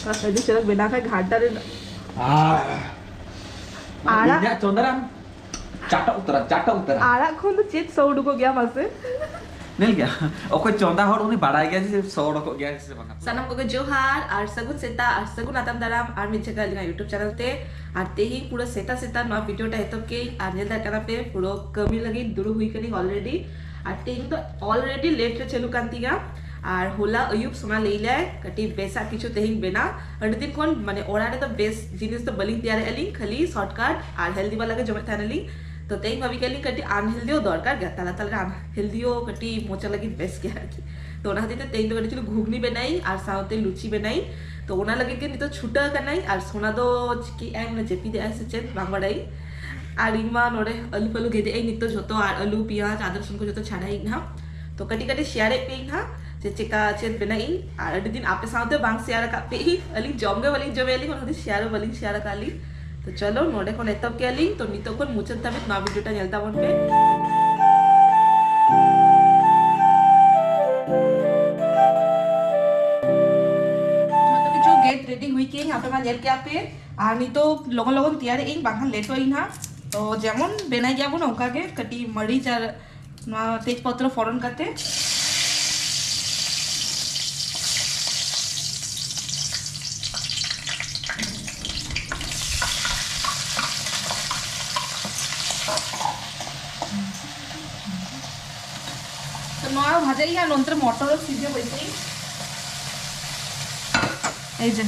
Jadi sudah bena kai घाटा रे आड़ा चंदरा चाटा उतरा आड़ा खोल तो चेत सौड़ को गया मसे मिल गया ओके चंदा हर उन्हें बढ़ाई गया जिसे सौड़ को गया जिसे बंगा सनम को जोहार और सगुन सेता और सगुन आतम दाराम और मिचे का लिंगा यूट्यूब चैनल ते और ते ही पूरा सेता नवा वीडियो टा हेतु के और नेल दा कना पे पूरा कमी लगी दुरु हुई कली ऑलरेडी और ते ही तो ऑलरेडी लेट रे चलु कांतिगा और होला अयुब सोना लेले कटी बेसा किछु तेहिं बेना अड दिन कोन माने ओराडे तो बेस जिनिस तो बलिंग तैयार एली खाली शॉर्टकट और हेल्दी वाला के जमे थानली तो तेहिं भाभी कली कटी अनहेल्दीओ दरकार गया ताला ताला अनहेल्दीओ कटी मोचा लगी बेस गया तो ओना हते तेहिं तो कटी चलो घुगनी बनाई और साउते लुची बनाई तो ओना लगे के नि तो छुटा कनाई और सोना दो चिकी एम ने जेपी दे ऐसे चेत बांग बड़ाई और इमा नोडे आलू पलू गेदे आई नितो जोतो और आलू पियाज आदर सुन को जोतो छाड़ाई ना तो कटी कटी शेयर पे ना जे चिका चेत बनाई और अडी दिन आपे साउते बांग शेयर का पे ही अली जमगे वाली जमेली कोन हदी शेयर काली तो चलो नोडे कोन एतब के अली तो नितो कोन मुचन तबे ना वीडियोटा नेलता बन पे रेडी हुई के यहाँ पे मैं नेल के आप और नहीं तो लगन लगन तैयार इन बांखान लेट होई ना तो जेमन बेनाई गया बन ओका के कटी मरीच और तेजपत्र फोरन करते तो नया भाजाई और नंतर मटर सीझे बैठे এই যে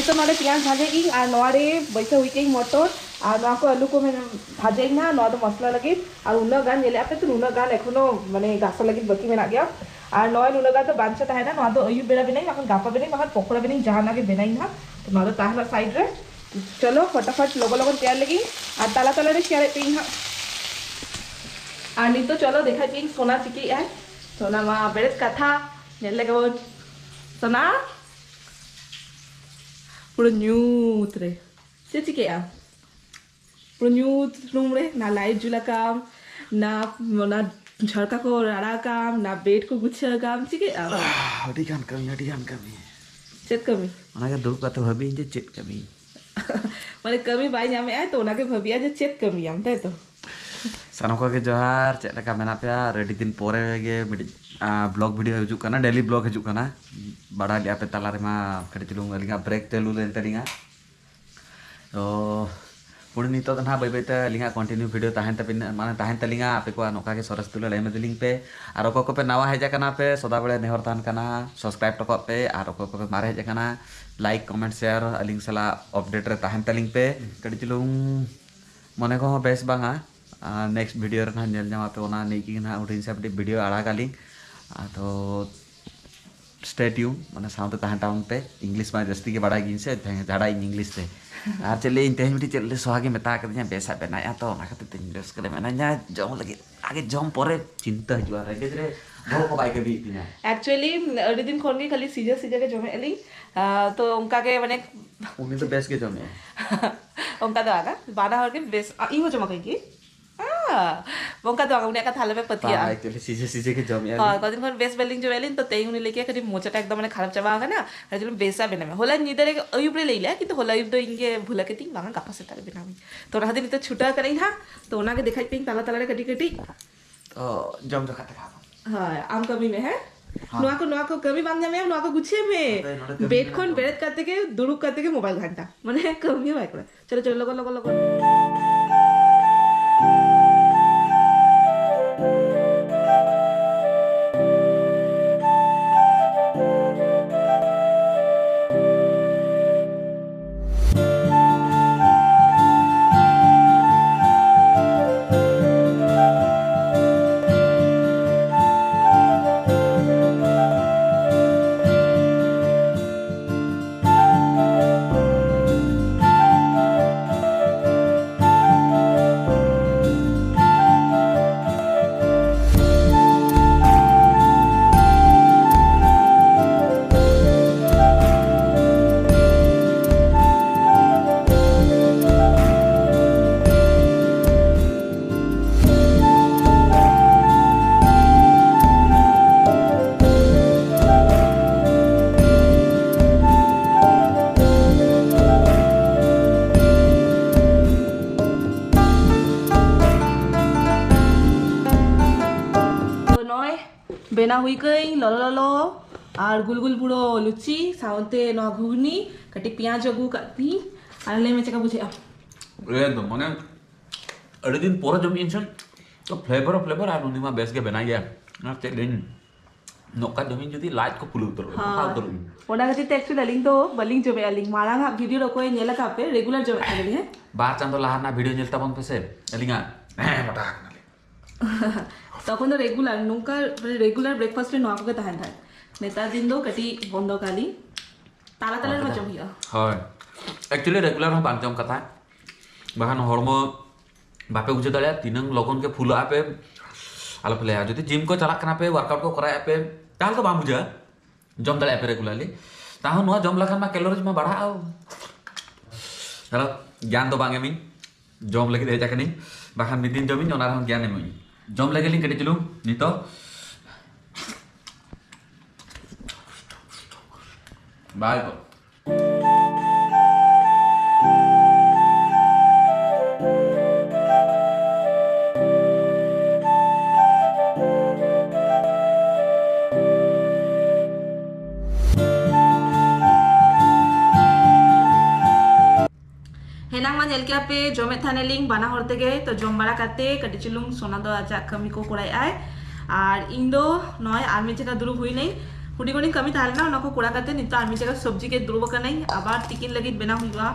तो नोड़े प्याज भाजेगी और नोड़े बैठे हुई के मटर और ना को आलू को मैं भाजेगी ना नोड़ मसला लगे और उन्ना गान नेले आपे तो उन्ना गान एखोनो माने गासा लगे बाकी मेना गया और नॉय उन्ना गान तो बांचा ताहे ना नोड़ तो अयुब बेड़ा बेनाई बाखन गापा बेनाई बाखन पकोड़ा बेनाई जहां नागे बेनाई ना तो नोड़ ताहला साइड रे चलो फटाफट लगो लगन तैयार लगी और ताला ताला रे शेयर पे ना और नहीं तो चलो देखा कि सोना चिकी है सोना मा बेड़े कथा नेल लगे सोना पूरा न्यूट रे से चिके आ पूरा न्यूट रूम रे ना लाइट जुला काम ना ना झड़का को राड़ा काम ना बेड को गुच्छा काम चिके आ अड़ी गान कमी चेत कमी ओना के दुख कते भाभी जे चेत कमी माने कमी बाई नामे आए तो ओना के भबिया जे चेत कमी आम ते तो सानो को के जोहार चेत लका मेना पे रेडी दिन पोरे गे ब्लॉग वीडियो हिजुक कना डेली ब्लॉग हिजुक कना बड़ा लिया पे ताला रे मा कड़ी चलुंग अलिंगा ब्रेक तेलु लेन तलिंगा तो पुणी नितो ना बै बैते लिंगा कंटिन्यू वीडियो ताहेन तपिन माने ताहेन तलिंगा आपे को नोका के सरस तुले लेम दिलिंग पे आर को पे नवा हेजा कना पे सदा बेले नेहर तान कना सब्सक्राइब टको पे आर को पे मारे हेजा कना लाइक कमेंट शेयर अलिंग सला अपडेट रे ताहेन तलिंग पे कड़ी चलुंग मने को बेस बांगा नेक्स्ट वीडियो रे ना नेल जामा पे ओना नेकी ना उठिन सब वीडियो आड़ा गालिंग तो स्टे ट्यून माने साउंड ताहेन टाउन पे इंग्लिश में जस्ती के बड़ा गिन से झाड़ा इंग्लिश से आर चले इन तेहन मिटी चले सोहागे मेता कर बेसा बनाया तो ना खाते इंग्लिश करे मेना जम लगे आगे जम परे चिंता हजुआ रे रे भो को बाई के भी पिना एक्चुअली अडी दिन खोन के खाली सीजर के जमे एली तो उनका के माने उनी तो बेस के जमे उनका तो आगा बाना हर के बेस ई हो जमा कहीं की बंका तो उन्हें का थाले पे पतिया एक्चुअली सीजे के जमे हां कदिन कोन बेस बिल्डिंग जो वेलिन तो तेई उन्हें लेके कदी मोचटा एकदम माने खराब चबा होगा ना रजल बेसा बने में होला निदर अयुब रे लेला कि तो होला अयुब तो इनके भूला के ती बांगा कापा से तारे बिना तो रहा दिन तो छुटा करई हा तो ओना के दिखाई पिंग ताला ताला रे कटी कटी तो जम जो खाते खा हां आम कमी में है नुआ को कमी बांध में नुआ को गुच्छे में बेड खोन बेरत करते के दुरुक करते के मोबाइल घंटा माने कमी है चलो चलो लगो लगो लगो bena hui kai lolo ar gul puro luchi saunte no ghugni kati piyaj agu kati ar le me cheka bujhe एकदम माने अरे दिन पूरा जब इंसान तो फ्लेवर आर उन्हीं में बेस के बनाई है ना ते दिन नोका जमीन जो थी लाइट को पुल उतर ona khati te actually aling to baling jome aling marang ha video roko nyela ka pe regular jome kali he बात चांदो लाहना video nyelta bang pese elinga matak তখন তো রেগুলার নৌকা রেগুলার ব্রেকফাস্টে নোয়া করে তাহেন থাকে নেতার দিন দো কাটি বন্ধ কালি তালা তালার macam ya হয় एक्चुअली रेगुलर हम बांजम कथा bahkan hormo bape uje dalya tinang logon ke phula ape ala pele jodi gym ko chalak kana pe workout ko kora ape tal to bang buja jom dalya ape regularly tahun no jom lakan ma calories ma badha au halo gyan to bang emin jom lagi de jakani bahkan midin jomin onar han gyan emin jom lagi link kedi chulung nito bye ko henang ma nyel kia pe jomet thaneling bana horte ge to jom bara kate kati chulung sona do aja kami ko korai ai ar indo noy army cheka duru hui nei hudi goni kami thal na onako kora kate nito army cheka sabji ke duru ka nai abar tikin lagi bena huiwa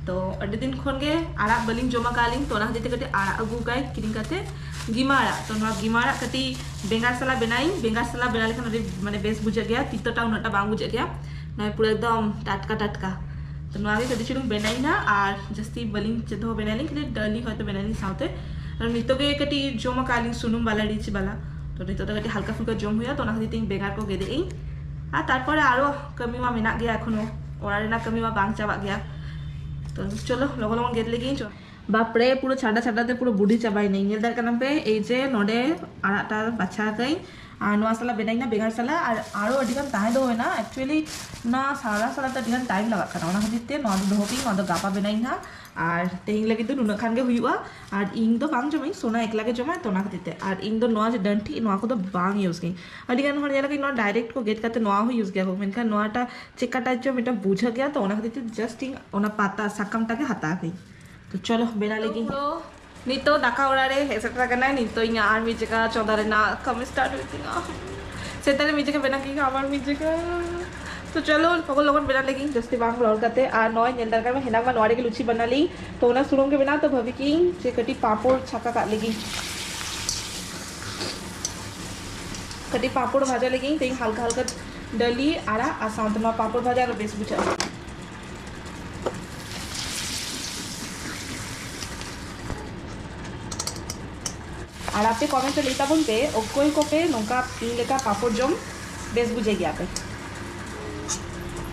to adi din khon ge ara baling joma kaling to na dite kate ara agu gai kiring kate gimara to no gimara kati bengar sala benai bengar sala benale kan mane bes buja gaya tito ta unata bang buja gaya noy pura ekdom tatka तो नोआगे कदी चुलुंग बेनाई ना are जस्ती बलिंग चदो बेनाली कले डली होते बेनाली साउते और नितो के कटी जोमा कालिंग सुनुम बाला रिच बाला तो नितो तो कटी हल्का फुल्का जोम हुया तो ना खदी बेगार को गेदे इन आ तारपरे आरो कमी मा मेना गया एखोनो ओरा रेना कमी मा बांग चाबा गया तो चलो लगो लगो गेद लेगी चो बापरे पुरो छाडा छाडाते पुरो बुडी चाबाई नहीं नेल दार कानम पे ए जे नोडे आराटा बाछा गई नोआ साला बेनाई ना बेगार साला और आरो अडिगान ताहे दो ना एक्चुअली ना सारा साला त अडिगान टाइम लगा खाना ओना खदिते नोआ दो होपी नोआ दो गापा बेनाई ना और तेहिंग लगी तो नुना खान के हुआ और इंग दो बांग जमाई सोना एकला के जमा तो ना खदिते और इंग दो नोआ जे डंठी नोआ को तो बांग यूज गई अडिगान हर जला के नोआ डायरेक्ट को गेट करते नोआ हो यूज गया हो मेनका नोआटा चेका टाइप जो मेटा बुझा गया तो ओना खदिते जस्ट इंग ओना पाता साकमटा के हता गई तो चलो बेना लगी nito daka orare etcetera kana nito inya army jeka chodare na kam start hoiti na setare mi jeka bena ki abar mi jeka तो चलो पकड़ लोगन बना लेगी जस्ती बांग ब्लॉग करते आ नॉय नेलदार का में हेना में नवारे के लुची बना ली तो ना सुरंग के बिना तो भवी की जे कटी पापड़ छक्का काट लेगी कटी पापड़ भाजा लेगी तो हल्का हल्का डली आरा आसान तो पापड़ भाजा और बेस बुझा और आपे कमेंट तो लेता बन पे ओकोई को पे नोका पिन लेका पापड़ जम बेस बुझे गया पे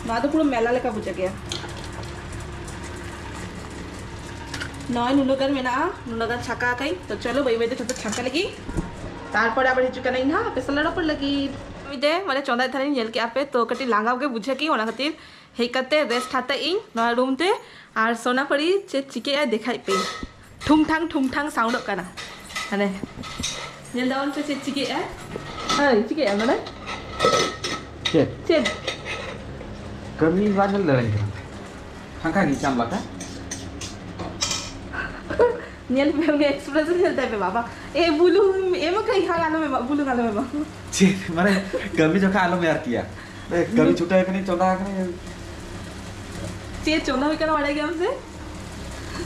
ना तो पूरा मेला लेका बुझे गया नॉय नुनोगन में ना नुनोगन छक्का कई तो चलो भाई भाई तो छोटा छक्का लगी तारपर आबार हिचुका नहीं ना पे सलाड पर लगी मिदे माने चोंदा थाने नेल के आपे तो कटी लांगाव के बुझे की ओना खातिर हे कते रेस्ट हाता इन नॉय रूम ते आर सोना पड़ी चे चिके आ देखाई पे ठुंग साउंड काना अने नेल दावन पे चे चिके आ हाय चिके आ माने चे kami banyak lereng kan hangka ni cam laka nail पे में एक्सप्रेशन चलता है बाबा ए बुलू ए में कहीं हाल आलो में बुलू आलो में ची माने kami जो खा आलो में आरती है kami छुटा है कि नहीं चौड़ा है चे चौड़ा भी करना पड़ेगा हमसे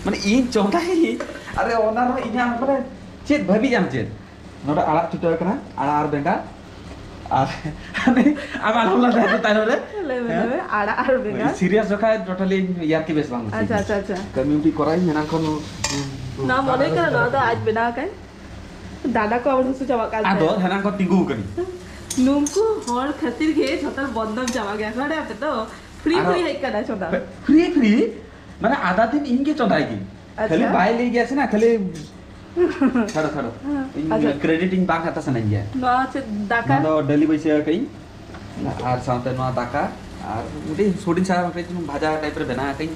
माने इन चौड़ा है अरे ओनर में इन्हें हम पर चेत भाभी जाम चेत नोड़ा आलाप छुटा है कि ना आला आर बेंगा अब alhamdulillah dah tahu dah. Lebe ada arbenga. Serius juga totally यार की बेस बांग. अच्छा. Community कोराई मेना को ना मोने का ना तो आज बिना का दादा को अब उससे जमा कर. आदो हना को तिगु करी. नुमको हर खातिर के छोटा बंदम जमा गया खड़े आप तो फ्री है करना छोटा. फ्री माने आधा दिन इनके चौधाई की. खाली बाय ले गया से ना खाली छड़ो इन क्रेडिटिंग बांग आता से नहीं है ना से दाका ना तो डेली वैसे कहीं आर साउंड ना दाका आर मुझे सोडिन सा कहीं भाजा टाइप रे बना कहीं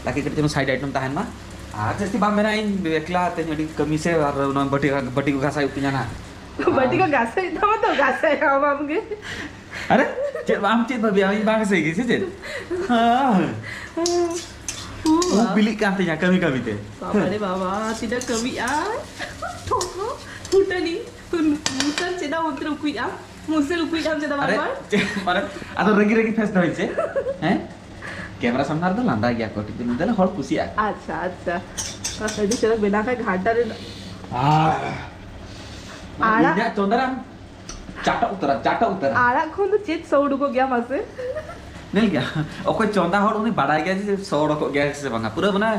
ताकि करते साइड आइटम ताहन मा आर जस्ती बांग बना इन एकला ते कमी से और बटी को घासा उपिया ना बटी को गासा इतना मत गासा है हम आपके अरे चेत आम चेत भाभी आमी बांग से गिसे चेत हां बिली कांते या कमी कमी ते बाबा रे बाबा tidak kami Tunggu Hutani Musan ceda untuk ukui Musan ukui ceda अरे बाबा मारे आता रंगी रंगी फेस धरছে हैं कैमरा सामने तो लांदा गया कोटी दिन देला हर खुशी आ अच्छा अच्छा का सदी चला बिना का घाटा रे आड़ा या चंदराम चाटा उतरा आड़ा खोन तो चेत सौड़ को गया मासे नहीं क्या ओको चंदा हर उनी बाड़ा गया जे सौड़ को गया से बंगा पूरा बना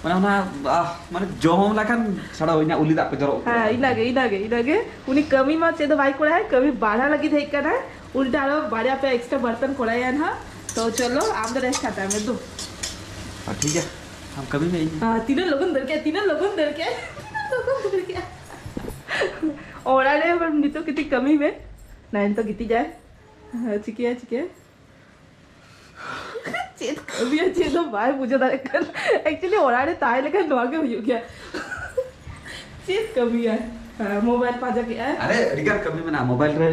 माने जोम लाखन सड़ा होइना उली दा पे जरो हां इनागे उनी कमी मा चेद भाई कोड़ा है कभी बाड़ा लगी थे का ना उल्टा रो बाड़ा पे एक्स्ट्रा बर्तन कोड़ा है ना तो चलो आम द रेस्ट खाता है मैं दो ठीक है हम कभी नहीं हां तीनों लोगन दर के और अरे पर नी तो कितनी कमी में नाइन तो कितनी जाए चिकिया चेत कभी चेत तो भाई मुझे कर एक्चुअली और अरे ताई लेकर नवा के हो गया चेत कमी है मोबाइल पाजा के है अरे रिगार कमी में ना मोबाइल रे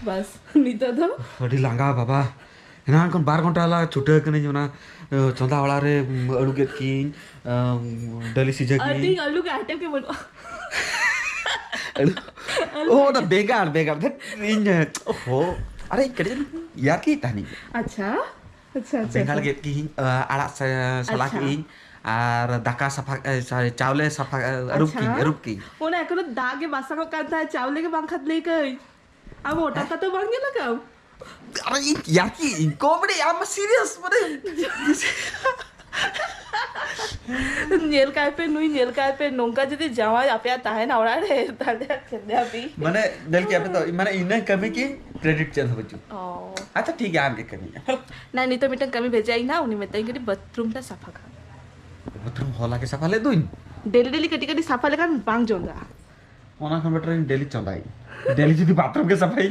बस नीता तो अड़ी लांगा बाबा ना कोन 12 घंटा ला छुटे कने जोना चंदा वाला रे अड़ू के किन डली सीजे की अटी आलू के आटे के बोलो ओ ना बेकार धत इन ओहो अरे कड़े यार की तानी अच्छा बेंगाल गेट की आड़ा सला की আর দাকা সাফা চাউলে সাফা রুপকি ওনা এখনো দাগে বাসা কো কাঁথা চাউলে के बांखात ले गई अब ओटा का तो बांगे लगाओ अरे यार की कॉमेडी आई एम सीरियस माने नेल काय पे नोंका जदी जावा आपया ताहे ना ओरा रे ताले खेदे अभी माने दिल के पे तो माने इने कमी की क्रेडिट चल होजु अच्छा ठीक है आगे कमी ना नहीं तो मिटन कमी भेजाई ना उनी में तई करी बाथरूम ता सफा का बाथरूम होला के सफा ले दुइन डेली कटी सफा लेका बांग जोंदा ओना खन बेटर डेली चंदाई डेली जदी बाथरूम के सफाई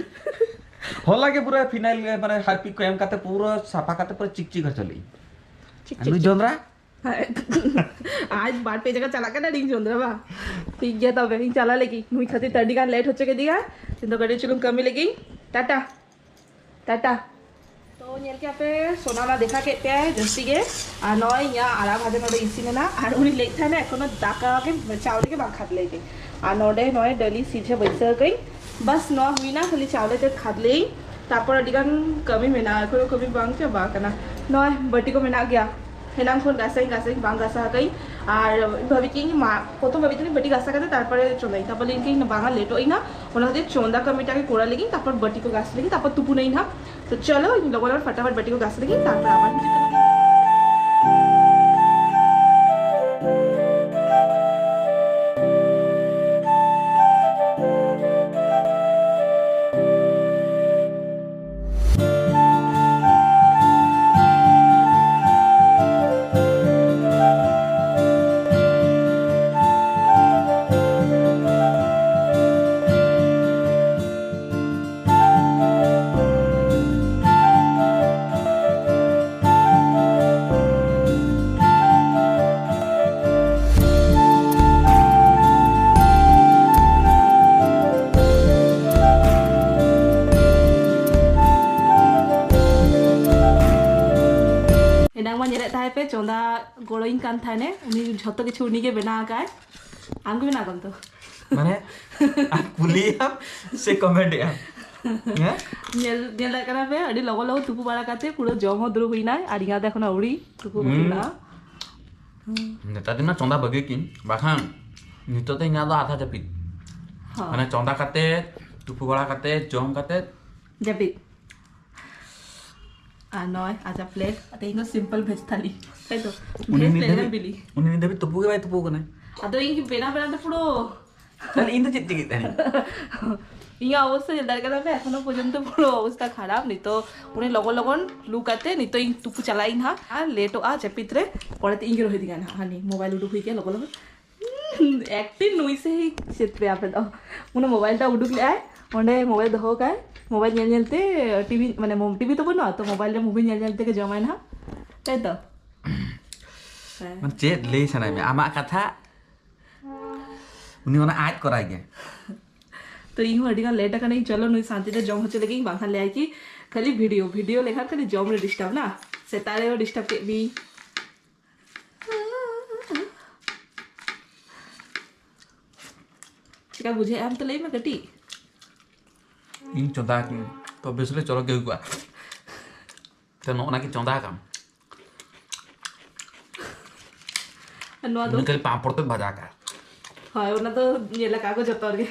होला के पूरा फिनाइल माने हार्पिक को एम काते पूरा सफा काते पूरा चिकचिक घर चली चिक जोंदरा आज बाट पे जगह चला के ना रिंग जोंदरा बा ठीक गया तब रिंग चला लेगी मुई खातिर 30 का लेट होचे के दिया चिंता गड़ी चलूं कमी लेगी टाटा तो नेल के पे सोनाला देखा के पे जस्ती के आ नय या आरा भाजे नडे इसिने ना আর উনি লেখা না এখনো দাকা के चावल के बांग खाद लेके आ नडे नय डली सीधे बैसा गई बस न हुई ना खाली चावल के खाद ले तापर अडिगान कमी मेना एखनो कमी बांग के बा कना नय बटी को मेना गया হেনাং ফোন গাছাই বাং গাছা গাই আর ভাবি কি মা প্রথম ভাবি তুমি বটি গাছা গাতে তারপরে চন্দাই তারপর ইনকে বাঙা লেট হই না ওনাদের চন্দা কমিটাকে কোড়া লাগি তারপর বটি को গাছ লাগি তারপর তুপু নেই না তো চলো লগন फटाफट बटी को गाछ লাগি তারপর আবার पे चौंदा गोड़ोइन कान थाने उनी झतो किछु उनी के बना का आम के बना तो माने आप कुलिया से कमेंट या नेल करा पे अडी लगो लगो तुपु बाड़ा काते पुरो जम द्रु हुइना आडिया देखो ना उड़ी तुपु हुइना नेता दिन चौंदा बगे किन बाखान नितो ते इना दो आधा जपित माने चौंदा काते तुपु बाड़ा काते जम काते जपित नय आजा प्लेट अते इनो सिंपल भेज थाली है तो भेज प्लेट बिली उनी देबी तुपु के भाई तुपु कने अदो इनकी बेना तो पुरो তাহলে ইন্দু চিত্তি কি তাই ইয়া অবস্থা জেলদার কাছে এখনো পর্যন্ত পুরো অবস্থা খারাপ নি তো উনি লগন লুকাতে নি তো ই তুপু চালাই না আর লেট আ চেপিত্রে পড়াতে ইঙ্গি রহি দিগান হানি মোবাইল উডু হই কে লগন एक्टिंग नुई से ही चित पे आप तो मुने मोबाइल टा उडुक ले आए ओंडे मोबाइल दहो काय मोबाइल नेलते टीवी माने टीवी तो बनो तो मोबाइल रे मूवी नेलते के जमाय ना तै तो मन चेत ले सनाय में आमा कथा उनी ओना आज कराई गे तो इन अड़ी लेट आकानी चलो नुई शांति ते जम होचे लगी बाखा ले कि खाली वीडियो लेखा खाली जम रे डिस्टर्ब ना सेतारे डिस्टर्ब के भी चिका बुझे आम तो लई में कटी इन चंदा की तो बेसले चलो के हुआ तो नो ना की चंदा काम नोआ दो उनके पापड़ तो भजा का हाय ओना तो नेला कागज जतोर गे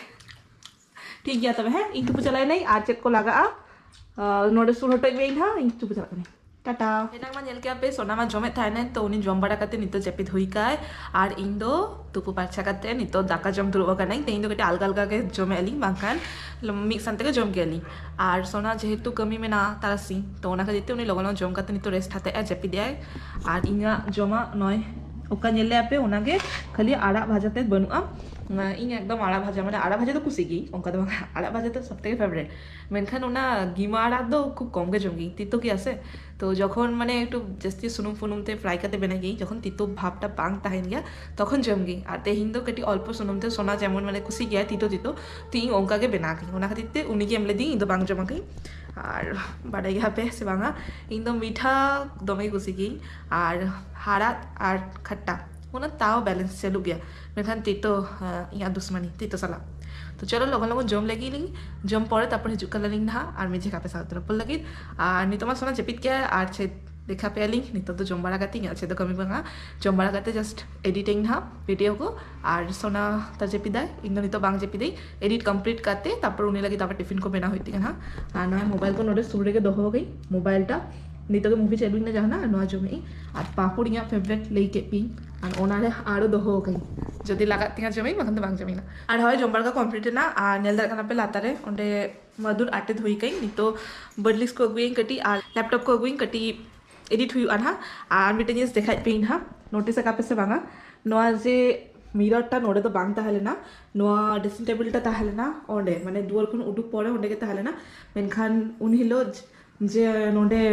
ठीक गया तब है इन तुप चलाय नहीं आज चेक को लगा नोडे सुन हटो गई हां इन तुप चला नहीं टाटा एना मा नेल के आपे सोना मा जमे थाने तो उनी जम बड़ा करते नितो जेपित हुई काय और इन दो तुपु पाछा करते नितो दाका जम दुरबा का नहीं तेइन दो केटे अलगा अलगा के जमे अली बांकान मिक्स अंते के जम के अली और सोना जेहेतु कमी में ना तारासी तो ओना का दिते उनी लगन जम करते नितो रेस्ट हाते आ जेपि दे और इना जमा नय ओका नेले आपे ओनागे खाली आड़ा भाजाते बनुआ इन एकदम आड़ा भाजा माने आड़ा भाजा तो कुसी गी ओंका तो आड़ा भाजा तो सबथेके फेवरेट मेनखान ओना गिमा आड़ा दो खूब कम गे जमगी तितो की आसे तो जखन माने एकटु जस्ती सुनुम फुनुमते फ्राई करते बेना गई जखन तितो भावटा बांग ताहेन गया तखन जमगी और तेहिन दो कटी अल्प सुनुमते सोना जेमन माने कुसी गया तितो तितो ती ओंका के बेना गई ओना खातिरते उनी के एमले दी इन दो बांग जमा गई और बाड़ाई गया पे से बांगा इन दो मीठा दमे कुसी गई और हाड़ात और खट्टा ओना ताओ बैलेंस चलू गया मेखान तितो यहाँ दुश्मनी तितो सला तो चलो लगन लगन जम लगी जम पड़े तापर हिजुक कलरिंग ना और मेझे कापे साथ तरफ लगी और नितो सोना जेपित क्या और छे देखा पे अली नितो तो जम बड़ा करती अच्छे तो कमी बंगा जम बड़ा करते जस्ट एडिटिंग ना वीडियो को और सोना तर जेपी दाय इन नितो बांग जेपी दई एडिट कंप्लीट करते तापर उनी लगी तापर टिफिन को बेना होती है ना और ना मोबाइल को नोटे सुरे के दोहो गई मोबाइलटा नितो के मूवी चलू ना जहाँ ना जमे और पापड़ इन फेवरेट लई के पी और ओनारे आरो दोहो गई जदि लागत तिंगा जमी बखन तो बांग जमी ना और हय जम बड़ा कंप्लीट ना और नेल दार पे लातारे ओंडे मधुर आटे धुई गई नितो बडलिस को अगुई कटी और लैपटॉप को अगुई कटी एडिट हुई ना और मिटे जिनिस देखा पे हाँ नोटिस का पे से बांगा नोआ जे मिररटा नोडे तो बांग ताहेलेना नोआ ड्रेसिंग टेबलटा ताहेलेना ओंडे माने दुआर खन उडुक पड़े ओंडे के ताहेलेना मेनखान उन हिलो जे नोडे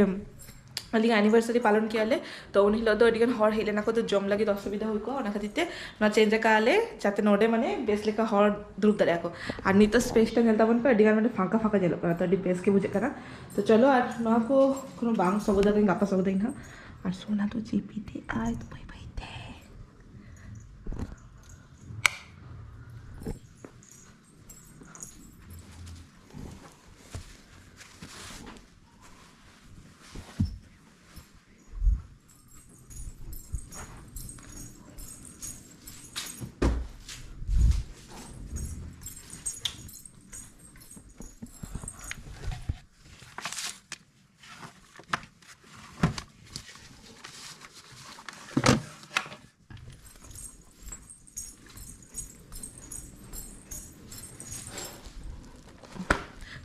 अली एनिवर्सरी पालन कियाले तो उन हिलो तो अडिगन हर हेलेना को तो जम लगी असुविधा हुई को ओना खातिरते ना चेंज काले जाते नोडे माने बेस लेका हर दुरुप दरे को और नितो स्पेसटा नेलता बन पे अडिगन माने फांका फांका जेलो करा तो अडी बेस के बुझे करा तो चलो और ना को कोनो बांग सबदा के गापा सबदा इन और सोना तो जीपीते आय तो भाई भाई थे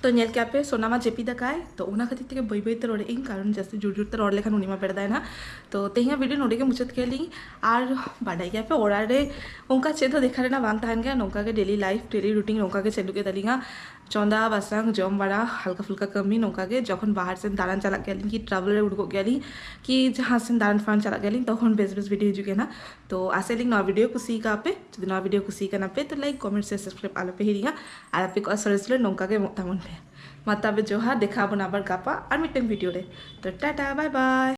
तो नेल क्या पे सोनामा जेपी दकाय तो उना खातिर ते बई बई ते रोडे इन कारण जैसे जुर जुर ते रोड लेखन उनीमा पेड़दा ना तो तेहिया वीडियो नोडे के मुचत केली और बाडाई क्या पे ओरारे उनका चेतो देखा ना बांग ताहन गया नौका के डेली लाइफ डेली रूटीन नौका के चलू के दलिंगा चौंदा बासंग जम बड़ा हल्का फुल्का कमी नौका के जखन बाहर से दालान चला गया कि ट्रैवल रे उड़को गया कि जहाँ से दालान फान चला गया तखन बेस बेस वीडियो हिजुके ना तो आसे लिंक नवा वीडियो कुसी का पे जदि नवा वीडियो कुसी का ना पे तो लाइक कमेंट से सब्सक्राइब आलो पे हिरिया और आपे को सरसले नौका के मोतामन पे माता बे जोहार देखा बनाबर गापा और मिटन वीडियो रे तो टाटा बाय बाय।